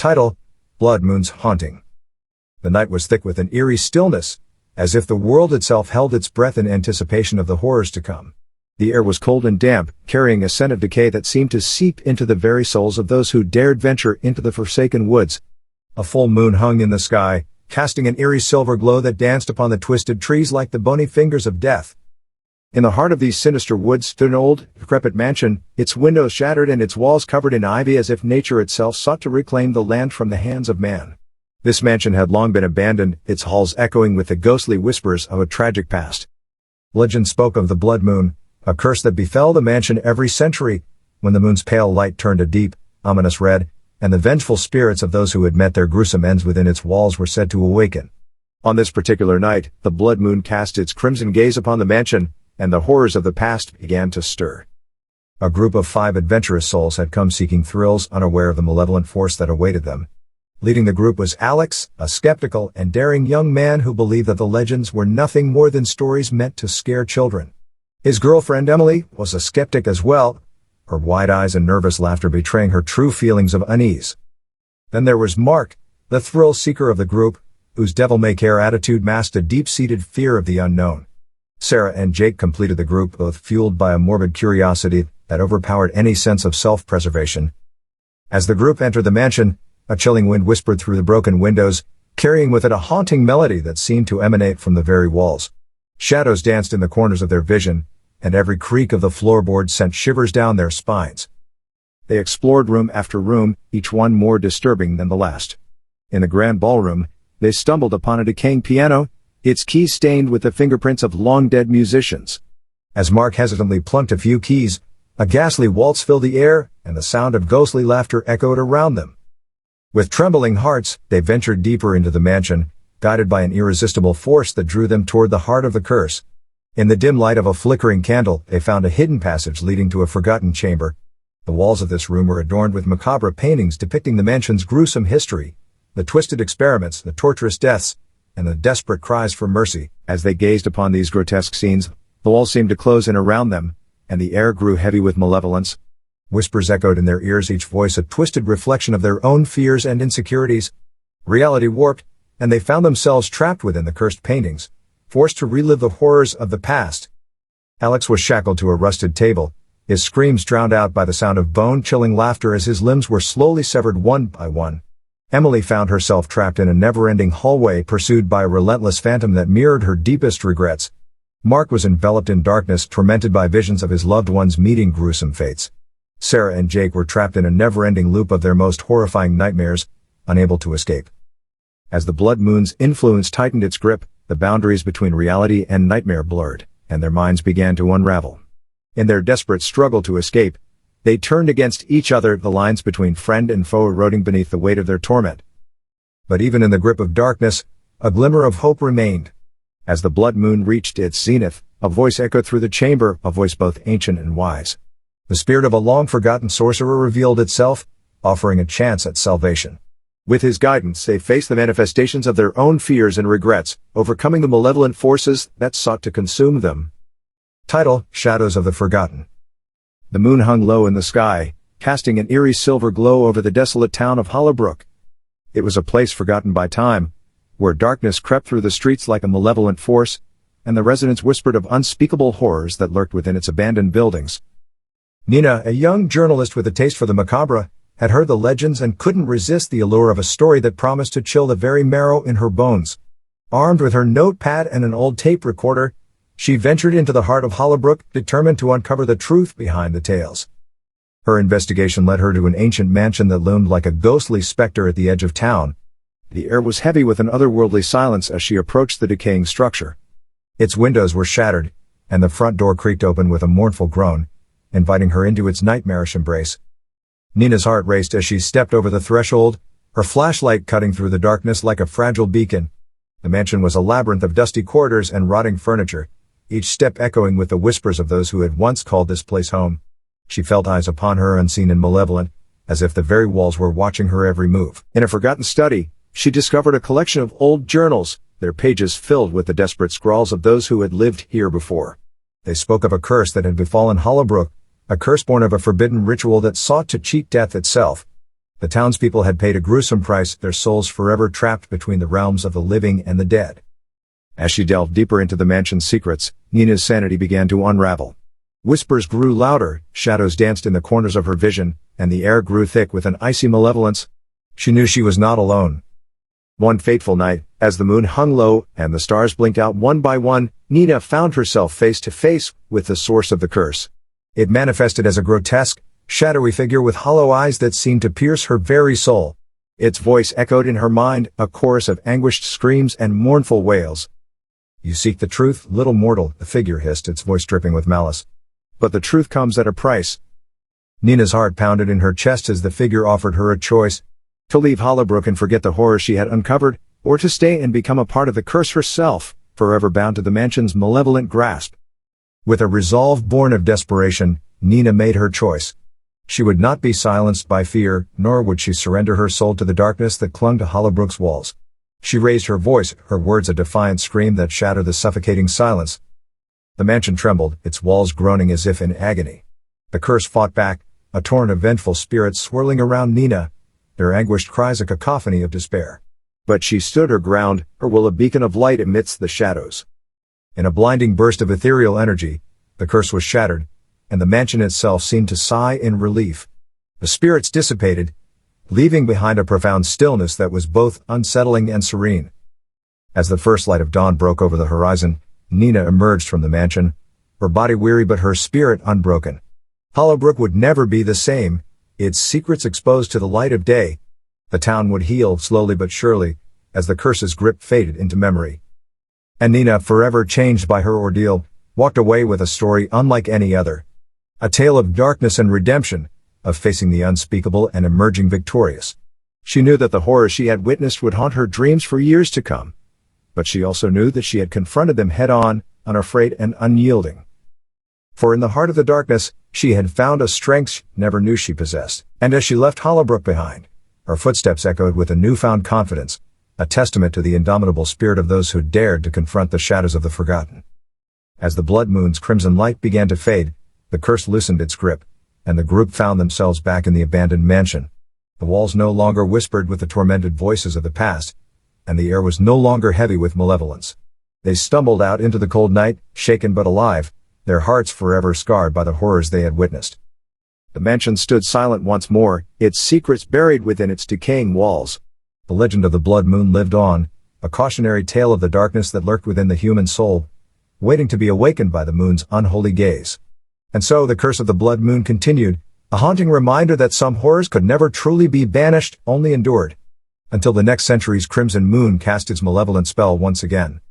Title: Blood Moon's Haunting. The night was thick with an eerie stillness, as if the world itself held its breath in anticipation of the horrors to come. The air was cold and damp, carrying a scent of decay that seemed to seep into the very souls of those who dared venture into the forsaken woods. A full moon hung in the sky, casting an eerie silver glow that danced upon the twisted trees like the bony fingers of death. In the heart of these sinister woods stood an old, decrepit mansion, its windows shattered and its walls covered in ivy as if nature itself sought to reclaim the land from the hands of man. This mansion had long been abandoned, its halls echoing with the ghostly whispers of a tragic past. Legend spoke of the blood moon, a curse that befell the mansion every century, when the moon's pale light turned a deep, ominous red, and the vengeful spirits of those who had met their gruesome ends within its walls were said to awaken. On this particular night, the blood moon cast its crimson gaze upon the mansion, and the horrors of the past began to stir. A group of 5 adventurous souls had come seeking thrills, unaware of the malevolent force that awaited them. Leading the group was Alex, a skeptical and daring young man who believed that the legends were nothing more than stories meant to scare children. His girlfriend Emily was a skeptic as well, her wide eyes and nervous laughter betraying her true feelings of unease. Then there was Mark, the thrill-seeker of the group, whose devil-may-care attitude masked a deep-seated fear of the unknown. Sarah and Jake completed the group, both fueled by a morbid curiosity that overpowered any sense of self-preservation. As the group entered the mansion, a chilling wind whispered through the broken windows, carrying with it a haunting melody that seemed to emanate from the very walls. Shadows danced in the corners of their vision, and every creak of the floorboards sent shivers down their spines. They explored room after room, each one more disturbing than the last. In the grand ballroom, they stumbled upon a decaying piano, its keys stained with the fingerprints of long-dead musicians. As Mark hesitantly plunked a few keys, a ghastly waltz filled the air, and the sound of ghostly laughter echoed around them. With trembling hearts, they ventured deeper into the mansion, guided by an irresistible force that drew them toward the heart of the curse. In the dim light of a flickering candle, they found a hidden passage leading to a forgotten chamber. The walls of this room were adorned with macabre paintings depicting the mansion's gruesome history, the twisted experiments, the torturous deaths, and the desperate cries for mercy. As they gazed upon these grotesque scenes, the walls seemed to close in around them, and the air grew heavy with malevolence. Whispers echoed in their ears, each voice a twisted reflection of their own fears and insecurities. Reality warped, and they found themselves trapped within the cursed paintings, forced to relive the horrors of the past. Alex was shackled to a rusted table, his screams drowned out by the sound of bone-chilling laughter as his limbs were slowly severed one by one. Emily found herself trapped in a never-ending hallway, pursued by a relentless phantom that mirrored her deepest regrets. Mark was enveloped in darkness, tormented by visions of his loved ones meeting gruesome fates. Sarah and Jake were trapped in a never-ending loop of their most horrifying nightmares, unable to escape. As the blood moon's influence tightened its grip, the boundaries between reality and nightmare blurred, and their minds began to unravel. In their desperate struggle to escape, they turned against each other, the lines between friend and foe eroding beneath the weight of their torment. But even in the grip of darkness, a glimmer of hope remained. As the blood moon reached its zenith, a voice echoed through the chamber, a voice both ancient and wise. The spirit of a long-forgotten sorcerer revealed itself, offering a chance at salvation. With his guidance, they faced the manifestations of their own fears and regrets, overcoming the malevolent forces that sought to consume them. Title: Shadows of the Forgotten. The moon hung low in the sky, casting an eerie silver glow over the desolate town of Hollowbrook. It was a place forgotten by time, where darkness crept through the streets like a malevolent force, and the residents whispered of unspeakable horrors that lurked within its abandoned buildings. Nina, a young journalist with a taste for the macabre, had heard the legends and couldn't resist the allure of a story that promised to chill the very marrow in her bones. Armed with her notepad and an old tape recorder, she ventured into the heart of Hollowbrook, determined to uncover the truth behind the tales. Her investigation led her to an ancient mansion that loomed like a ghostly specter at the edge of town. The air was heavy with an otherworldly silence as she approached the decaying structure. Its windows were shattered, and the front door creaked open with a mournful groan, inviting her into its nightmarish embrace. Nina's heart raced as she stepped over the threshold, her flashlight cutting through the darkness like a fragile beacon. The mansion was a labyrinth of dusty corridors and rotting furniture, each step echoing with the whispers of those who had once called this place home. She felt eyes upon her, unseen and malevolent, as if the very walls were watching her every move. In a forgotten study, she discovered a collection of old journals, their pages filled with the desperate scrawls of those who had lived here before. They spoke of a curse that had befallen Hollowbrook, a curse born of a forbidden ritual that sought to cheat death itself. The townspeople had paid a gruesome price, their souls forever trapped between the realms of the living and the dead. As she delved deeper into the mansion's secrets, Nina's sanity began to unravel. Whispers grew louder, shadows danced in the corners of her vision, and the air grew thick with an icy malevolence. She knew she was not alone. One fateful night, as the moon hung low and the stars blinked out one by one, Nina found herself face to face with the source of the curse. It manifested as a grotesque, shadowy figure with hollow eyes that seemed to pierce her very soul. Its voice echoed in her mind, a chorus of anguished screams and mournful wails. "You seek the truth, little mortal," the figure hissed, its voice dripping with malice. "But the truth comes at a price." Nina's heart pounded in her chest as the figure offered her a choice: to leave Hollowbrook and forget the horrors she had uncovered, or to stay and become a part of the curse herself, forever bound to the mansion's malevolent grasp. With a resolve born of desperation, Nina made her choice. She would not be silenced by fear, nor would she surrender her soul to the darkness that clung to Hollowbrook's walls. She raised her voice, her words a defiant scream that shattered the suffocating silence. The mansion trembled, its walls groaning as if in agony. The curse fought back, a torrent of vengeful spirits swirling around Nina, their anguished cries a cacophony of despair. But she stood her ground, her will a beacon of light amidst the shadows. In a blinding burst of ethereal energy, the curse was shattered, and the mansion itself seemed to sigh in relief. The spirits dissipated, leaving behind a profound stillness that was both unsettling and serene. As the first light of dawn broke over the horizon, Nina emerged from the mansion, her body weary but her spirit unbroken. Hollowbrook would never be the same, its secrets exposed to the light of day. The town would heal slowly but surely, as the curse's grip faded into memory. And Nina, forever changed by her ordeal, walked away with a story unlike any other. A tale of darkness and redemption, of facing the unspeakable and emerging victorious. She knew that the horrors she had witnessed would haunt her dreams for years to come. But she also knew that she had confronted them head-on, unafraid and unyielding. For in the heart of the darkness, she had found a strength she never knew she possessed. And as she left Hollowbrook behind, her footsteps echoed with a newfound confidence, a testament to the indomitable spirit of those who dared to confront the shadows of the forgotten. As the blood moon's crimson light began to fade, the curse loosened its grip, and the group found themselves back in the abandoned mansion. The walls no longer whispered with the tormented voices of the past, and the air was no longer heavy with malevolence. They stumbled out into the cold night, shaken but alive, their hearts forever scarred by the horrors they had witnessed. The mansion stood silent once more, its secrets buried within its decaying walls. The legend of the blood moon lived on, a cautionary tale of the darkness that lurked within the human soul, waiting to be awakened by the moon's unholy gaze. And so the curse of the blood moon continued, a haunting reminder that some horrors could never truly be banished, only endured, until the next century's crimson moon cast its malevolent spell once again.